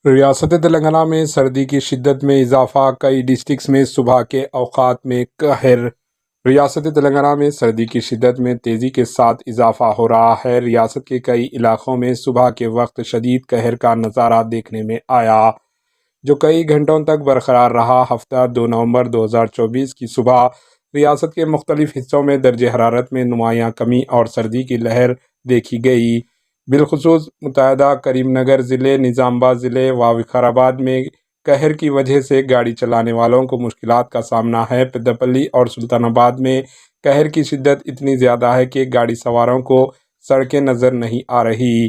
ریاست تلنگانہ میں سردی کی شدت میں اضافہ، کئی ڈسٹرکٹس میں صبح کے اوقات میں قہر۔ ریاست تلنگانہ میں سردی کی شدت میں تیزی کے ساتھ اضافہ ہو رہا ہے۔ ریاست کے کئی علاقوں میں صبح کے وقت شدید قہر کا نظارہ دیکھنے میں آیا، جو کئی گھنٹوں تک برقرار رہا۔ ہفتہ 2 نومبر 2024 کی صبح ریاست کے مختلف حصوں میں درجہ حرارت میں نمایاں کمی اور سردی کی لہر دیکھی گئی۔ بالخصوص متحدہ کریم نگر ضلع، نظام آباد ضلع و وقار میں قہر کی وجہ سے گاڑی چلانے والوں کو مشکلات کا سامنا ہے۔ پیداپلی اور سلطان آباد میں قہر کی شدت اتنی زیادہ ہے کہ گاڑی سواروں کو سڑکیں نظر نہیں آ رہی،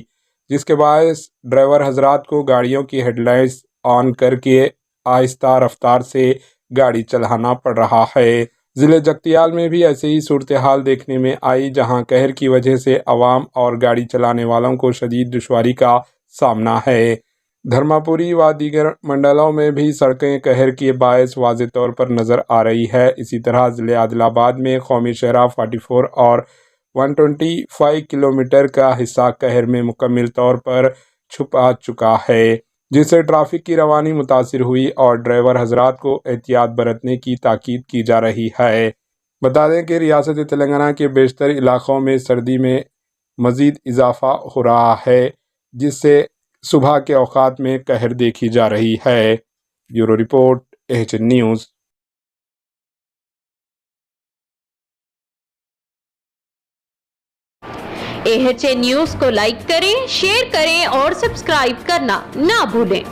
جس کے باعث ڈرائیور حضرات کو گاڑیوں کی ہیڈ لائٹس آن کر کے آہستہ رفتار سے گاڑی چلانا پڑ رہا ہے۔ ضلع جگتیال میں بھی ایسے ہی صورتحال دیکھنے میں آئی، جہاں قہر کی وجہ سے عوام اور گاڑی چلانے والوں کو شدید دشواری کا سامنا ہے۔ دھرماپوری و دیگر منڈلوں میں بھی سڑکیں قہر کے باعث واضح طور پر نظر آ رہی ہے۔ اسی طرح ضلع عادل آباد میں قومی شاہراہ 44 اور 125 کلومیٹر کا حصہ قہر میں مکمل طور پر چھپ چکا ہے، جس سے ٹریفک کی روانی متاثر ہوئی اور ڈرائیور حضرات کو احتیاط برتنے کی تاکید کی جا رہی ہے۔ بتا دیں کہ ریاست تلنگانہ کے بیشتر علاقوں میں سردی میں مزید اضافہ ہو رہا ہے، جس سے صبح کے اوقات میں قہر دیکھی جا رہی ہے۔ Bureau report, AHN news. AHN news کو لائک کریں، شیئر کریں اور سبسکرائب کرنا نہ بھولیں۔